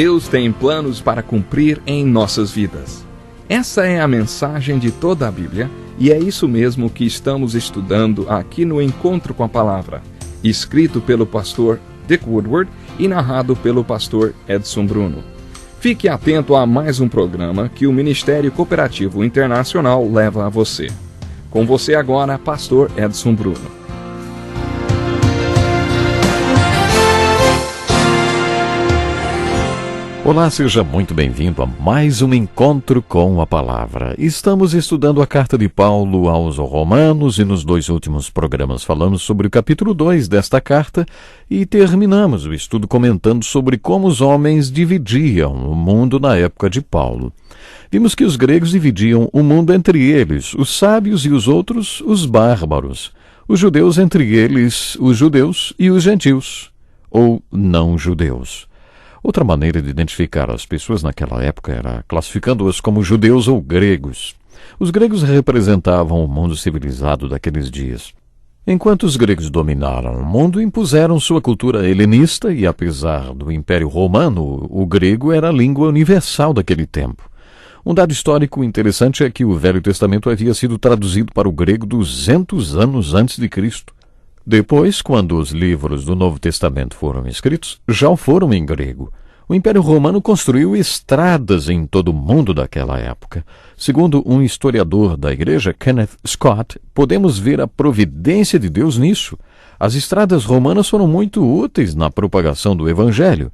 Deus tem planos para cumprir em nossas vidas. Essa é a mensagem de toda a Bíblia e é isso mesmo que estamos estudando aqui no Encontro com a Palavra, escrito pelo pastor Dick Woodward e narrado pelo pastor Edson Bruno. Fique atento a mais um programa que o Ministério Cooperativo Internacional leva a você. Com você agora, pastor Edson Bruno. Olá, seja muito bem-vindo a mais um Encontro com a Palavra. Estamos estudando a carta de Paulo aos Romanos e nos 2 últimos programas falamos sobre o capítulo 2 desta carta e terminamos o estudo comentando sobre como os homens dividiam o mundo na época de Paulo. Vimos que os gregos dividiam o mundo entre eles, os sábios e os outros, os bárbaros. Os judeus entre eles, os judeus e os gentios, ou não-judeus. Outra maneira de identificar as pessoas naquela época era classificando-as como judeus ou gregos. Os gregos representavam o mundo civilizado daqueles dias. Enquanto os gregos dominaram o mundo, impuseram sua cultura helenista e, apesar do Império Romano, o grego era a língua universal daquele tempo. Um dado histórico interessante é que o Velho Testamento havia sido traduzido para o grego 200 anos antes de Cristo. Depois, quando os livros do Novo Testamento foram escritos, já o foram em grego. O Império Romano construiu estradas em todo o mundo daquela época. Segundo um historiador da igreja, Kenneth Scott, podemos ver a providência de Deus nisso. As estradas romanas foram muito úteis na propagação do Evangelho.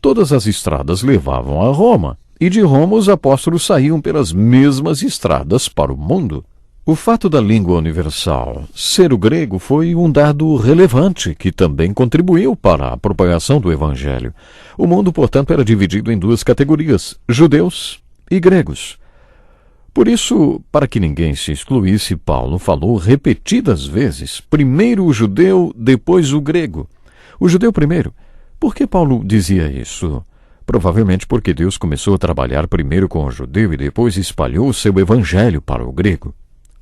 Todas as estradas levavam a Roma, e de Roma os apóstolos saíam pelas mesmas estradas para o mundo. O fato da língua universal ser o grego foi um dado relevante que também contribuiu para a propagação do Evangelho. O mundo, portanto, era dividido em 2 categorias, judeus e gregos. Por isso, para que ninguém se excluísse, Paulo falou repetidas vezes, primeiro o judeu, depois o grego. O judeu primeiro. Por que Paulo dizia isso? Provavelmente porque Deus começou a trabalhar primeiro com o judeu e depois espalhou o seu Evangelho para o grego.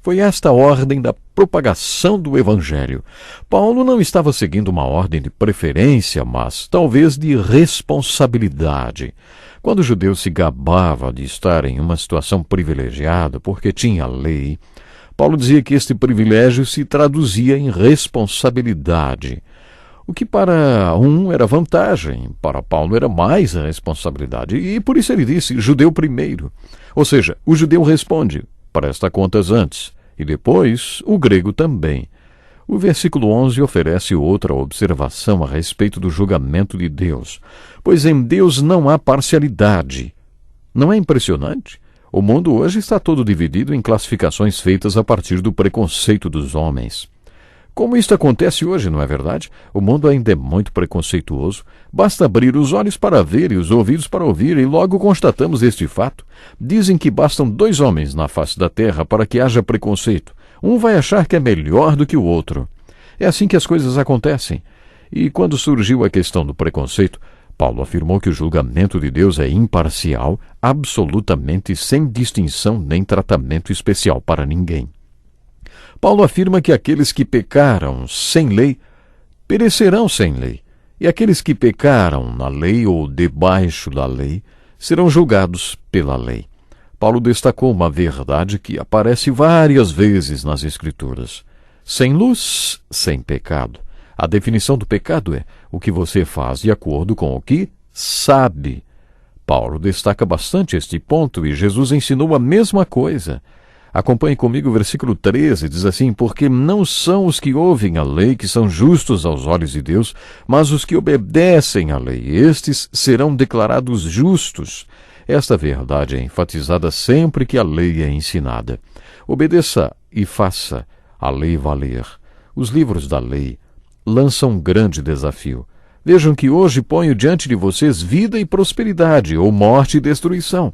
Foi esta a ordem da propagação do Evangelho. Paulo não estava seguindo uma ordem de preferência, mas talvez de responsabilidade. Quando o judeu se gabava de estar em uma situação privilegiada porque tinha a lei, Paulo dizia que este privilégio se traduzia em responsabilidade. O que para um era vantagem, para Paulo era mais a responsabilidade. E por isso ele disse, judeu primeiro. Ou seja, o judeu responde, presta contas antes, e depois o grego também. O versículo 11 oferece outra observação a respeito do julgamento de Deus, pois em Deus não há parcialidade. Não é impressionante? O mundo hoje está todo dividido em classificações feitas a partir do preconceito dos homens. Como isto acontece hoje, não é verdade? O mundo ainda é muito preconceituoso. Basta abrir os olhos para ver e os ouvidos para ouvir, e logo constatamos este fato. Dizem que bastam 2 homens na face da terra para que haja preconceito. Um vai achar que é melhor do que o outro. É assim que as coisas acontecem. E quando surgiu a questão do preconceito, Paulo afirmou que o julgamento de Deus é imparcial, absolutamente sem distinção nem tratamento especial para ninguém. Paulo afirma que aqueles que pecaram sem lei, perecerão sem lei, e aqueles que pecaram na lei ou debaixo da lei, serão julgados pela lei. Paulo destacou uma verdade que aparece várias vezes nas Escrituras. Sem luz, sem pecado. A definição do pecado é o que você faz de acordo com o que sabe. Paulo destaca bastante este ponto e Jesus ensinou a mesma coisa. Acompanhe comigo o versículo 13, diz assim, porque não são os que ouvem a lei que são justos aos olhos de Deus, mas os que obedecem à lei, estes serão declarados justos. Esta verdade é enfatizada sempre que a lei é ensinada. Obedeça e faça a lei valer. Os livros da lei lançam um grande desafio. Vejam que hoje ponho diante de vocês vida e prosperidade, ou morte e destruição.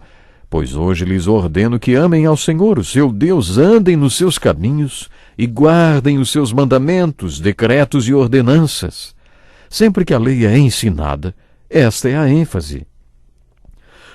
Pois hoje lhes ordeno que amem ao Senhor, o seu Deus, andem nos seus caminhos e guardem os seus mandamentos, decretos e ordenanças. Sempre que a lei é ensinada, esta é a ênfase.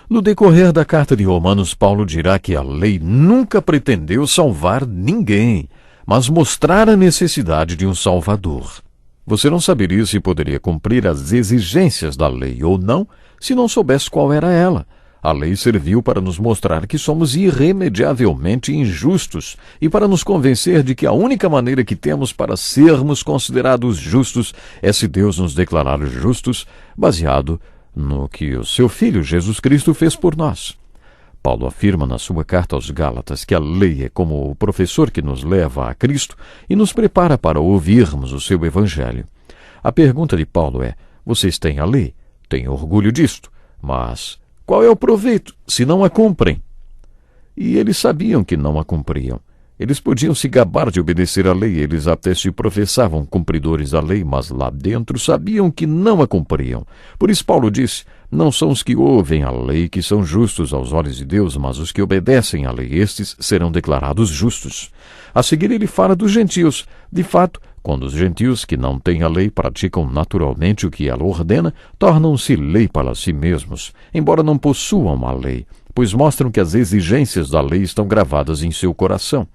No decorrer da carta de Romanos, Paulo dirá que a lei nunca pretendeu salvar ninguém, mas mostrar a necessidade de um Salvador. Você não saberia se poderia cumprir as exigências da lei ou não, se não soubesse qual era ela. A lei serviu para nos mostrar que somos irremediavelmente injustos e para nos convencer de que a única maneira que temos para sermos considerados justos é se Deus nos declarar justos, baseado no que o seu Filho Jesus Cristo fez por nós. Paulo afirma na sua carta aos Gálatas que a lei é como o professor que nos leva a Cristo e nos prepara para ouvirmos o seu Evangelho. A pergunta de Paulo é: vocês têm a lei? Têm orgulho disto? Mas qual é o proveito se não a cumprem? E eles sabiam que não a cumpriam. Eles podiam se gabar de obedecer à lei, eles até se professavam cumpridores da lei, mas lá dentro sabiam que não a cumpriam. Por isso Paulo disse: não são os que ouvem a lei que são justos aos olhos de Deus, mas os que obedecem à lei, estes serão declarados justos. A seguir ele fala dos gentios. De fato, quando os gentios que não têm a lei praticam naturalmente o que ela ordena, tornam-se lei para si mesmos, embora não possuam a lei, pois mostram que as exigências da lei estão gravadas em seu coração.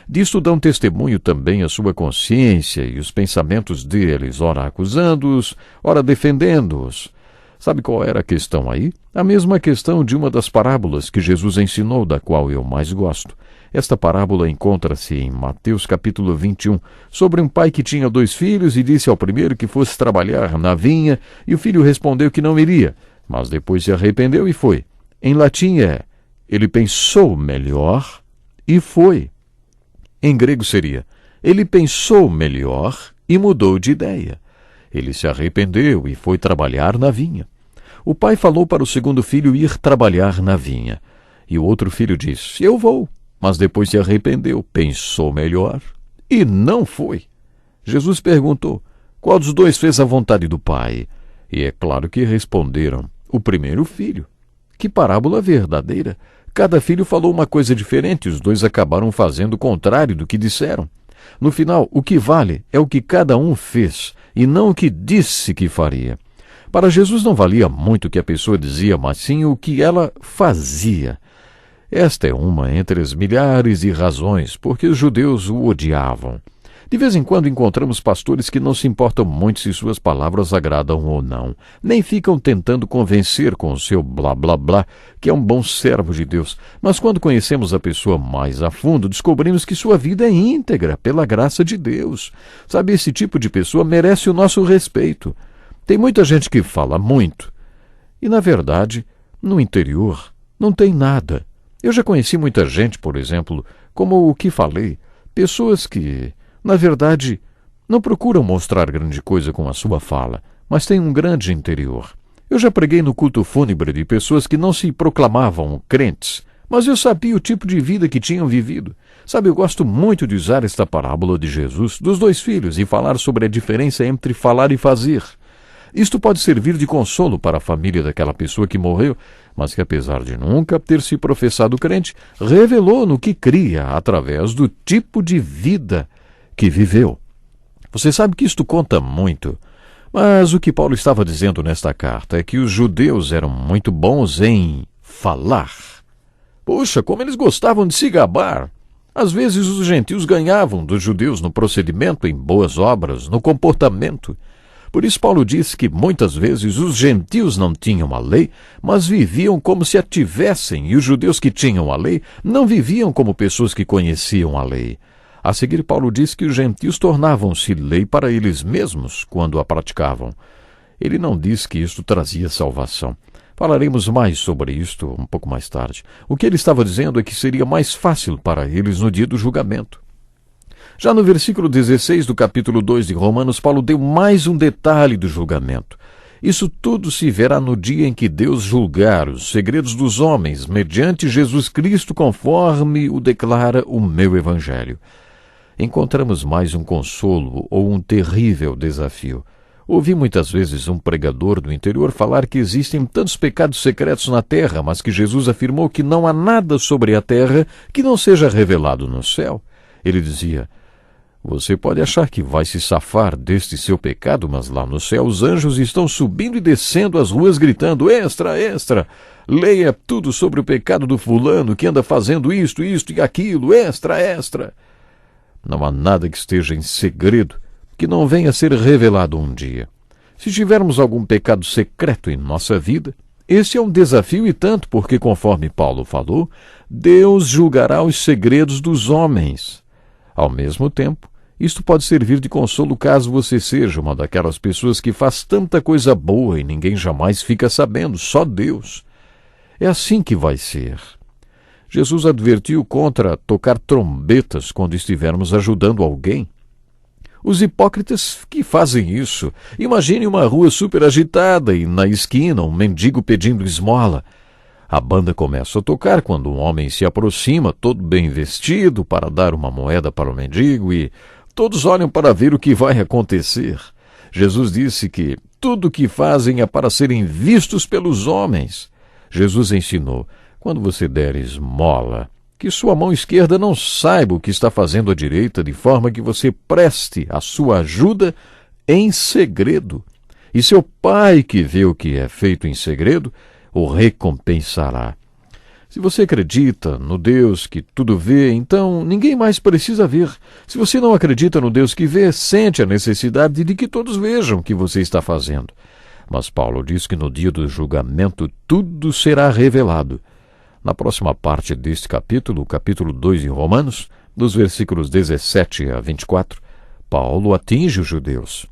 Disto dão testemunho também a sua consciência e os pensamentos deles, ora acusando-os, ora defendendo-os. Sabe qual era a questão aí? A mesma questão de uma das parábolas que Jesus ensinou, da qual eu mais gosto. Esta parábola encontra-se em Mateus capítulo 21, sobre um pai que tinha 2 filhos e disse ao primeiro que fosse trabalhar na vinha, e o filho respondeu que não iria, mas depois se arrependeu e foi. Em latim ele pensou melhor e foi. Em grego seria: ele pensou melhor e mudou de ideia. Ele se arrependeu e foi trabalhar na vinha. O pai falou para o segundo filho ir trabalhar na vinha. E o outro filho disse: eu vou. Mas depois se arrependeu, pensou melhor e não foi. Jesus perguntou: qual dos 2 fez a vontade do pai? E é claro que responderam: o primeiro filho. Que parábola verdadeira! Cada filho falou uma coisa diferente, os 2 acabaram fazendo o contrário do que disseram. No final, o que vale é o que cada um fez, e não o que disse que faria. Para Jesus não valia muito o que a pessoa dizia, mas sim o que ela fazia. Esta é uma entre as milhares de razões porque os judeus o odiavam. De vez em quando encontramos pastores que não se importam muito se suas palavras agradam ou não, nem ficam tentando convencer com o seu blá blá blá que é um bom servo de Deus, mas quando conhecemos a pessoa mais a fundo, descobrimos que sua vida é íntegra pela graça de Deus. Sabe, esse tipo de pessoa merece o nosso respeito. Tem muita gente que fala muito e, na verdade, no interior não tem nada. Eu já conheci muita gente, por exemplo, como o que falei, pessoas que, na verdade, não procuram mostrar grande coisa com a sua fala, mas têm um grande interior. Eu já preguei no culto fúnebre de pessoas que não se proclamavam crentes, mas eu sabia o tipo de vida que tinham vivido. Sabe, eu gosto muito de usar esta parábola de Jesus, dos 2 filhos, e falar sobre a diferença entre falar e fazer. Isto pode servir de consolo para a família daquela pessoa que morreu, mas que, apesar de nunca ter se professado crente, revelou no que cria através do tipo de vida que viveu. Você sabe que isto conta muito, mas o que Paulo estava dizendo nesta carta é que os judeus eram muito bons em falar. Puxa, como eles gostavam de se gabar! Às vezes os gentios ganhavam dos judeus no procedimento, em boas obras, no comportamento. Por isso Paulo diz que muitas vezes os gentios não tinham a lei, mas viviam como se a tivessem, e os judeus que tinham a lei não viviam como pessoas que conheciam a lei. A seguir, Paulo diz que os gentios tornavam-se lei para eles mesmos quando a praticavam. Ele não diz que isto trazia salvação. Falaremos mais sobre isto um pouco mais tarde. O que ele estava dizendo é que seria mais fácil para eles no dia do julgamento. Já no versículo 16 do capítulo 2 de Romanos, Paulo deu mais um detalhe do julgamento. Isso tudo se verá no dia em que Deus julgar os segredos dos homens, mediante Jesus Cristo, conforme o declara o meu Evangelho. Encontramos mais um consolo ou um terrível desafio. Ouvi muitas vezes um pregador do interior falar que existem tantos pecados secretos na terra, mas que Jesus afirmou que não há nada sobre a terra que não seja revelado no céu. Ele dizia: você pode achar que vai se safar deste seu pecado, mas lá no céu os anjos estão subindo e descendo as ruas gritando: extra, extra! Leia tudo sobre o pecado do fulano que anda fazendo isto e aquilo, extra, extra! Não há nada que esteja em segredo que não venha a ser revelado um dia. Se tivermos algum pecado secreto em nossa vida, esse é um desafio e tanto, porque, conforme Paulo falou, Deus julgará os segredos dos homens. Ao mesmo tempo, isto pode servir de consolo caso você seja uma daquelas pessoas que faz tanta coisa boa e ninguém jamais fica sabendo, só Deus. É assim que vai ser. Jesus advertiu contra tocar trombetas quando estivermos ajudando alguém. Os hipócritas que fazem isso. Imagine uma rua super agitada e na esquina um mendigo pedindo esmola. A banda começa a tocar quando um homem se aproxima, todo bem vestido, para dar uma moeda para o mendigo e todos olham para ver o que vai acontecer. Jesus disse que tudo o que fazem é para serem vistos pelos homens. Jesus ensinou, quando você der esmola, que sua mão esquerda não saiba o que está fazendo a direita, de forma que você preste a sua ajuda em segredo. E seu Pai, que vê o que é feito em segredo, o recompensará. Se você acredita no Deus que tudo vê, então ninguém mais precisa ver. Se você não acredita no Deus que vê, sente a necessidade de que todos vejam o que você está fazendo. Mas Paulo diz que no dia do julgamento tudo será revelado. Na próxima parte deste capítulo, o capítulo 2 de Romanos, dos versículos 17 a 24, Paulo atinge os judeus.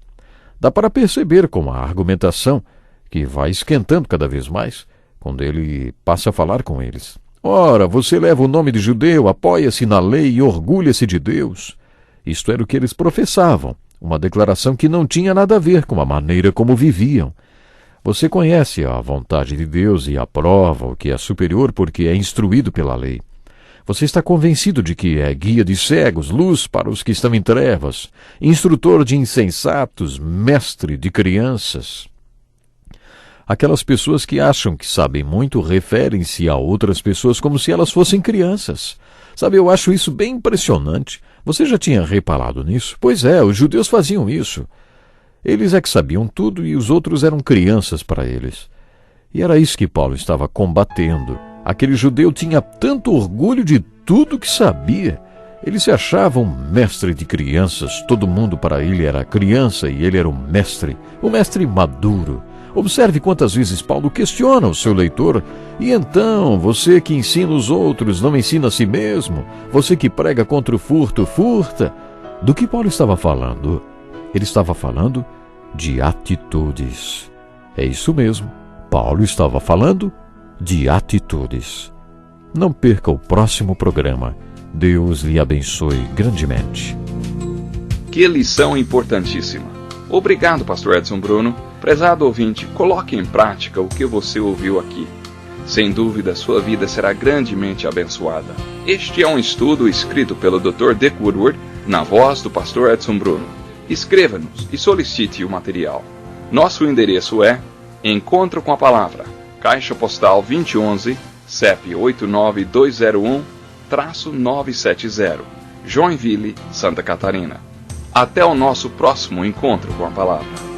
Dá para perceber com a argumentação, que vai esquentando cada vez mais, quando ele passa a falar com eles. Ora, você leva o nome de judeu, apoia-se na lei e orgulha-se de Deus. Isto era o que eles professavam, uma declaração que não tinha nada a ver com a maneira como viviam. Você conhece a vontade de Deus e aprova o que é superior porque é instruído pela lei. Você está convencido de que é guia de cegos, luz para os que estão em trevas, instrutor de insensatos, mestre de crianças. Aquelas pessoas que acham que sabem muito referem-se a outras pessoas como se elas fossem crianças. Sabe, eu acho isso bem impressionante. Você já tinha reparado nisso? Pois é, os judeus faziam isso. Eles é que sabiam tudo e os outros eram crianças para eles. E era isso que Paulo estava combatendo. Aquele judeu tinha tanto orgulho de tudo que sabia. Ele se achava um mestre de crianças. Todo mundo para ele era criança e ele era um mestre maduro. Observe quantas vezes Paulo questiona o seu leitor. E então, você que ensina os outros não ensina a si mesmo? Você que prega contra o furto, furta? Do que Paulo estava falando? Ele estava falando de atitudes. É isso mesmo. Paulo estava falando de atitudes. Não perca o próximo programa. Deus lhe abençoe grandemente. Que lição importantíssima. Obrigado, pastor Edson Bruno. Prezado ouvinte, coloque em prática o que você ouviu aqui. Sem dúvida, sua vida será grandemente abençoada. Este é um estudo escrito pelo Dr. Dick Woodward, na voz do pastor Edson Bruno. Escreva-nos e solicite o material. Nosso endereço é Encontro com a Palavra, Caixa Postal 2011, CEP 89201-970, Joinville, Santa Catarina. Até o nosso próximo Encontro com a Palavra.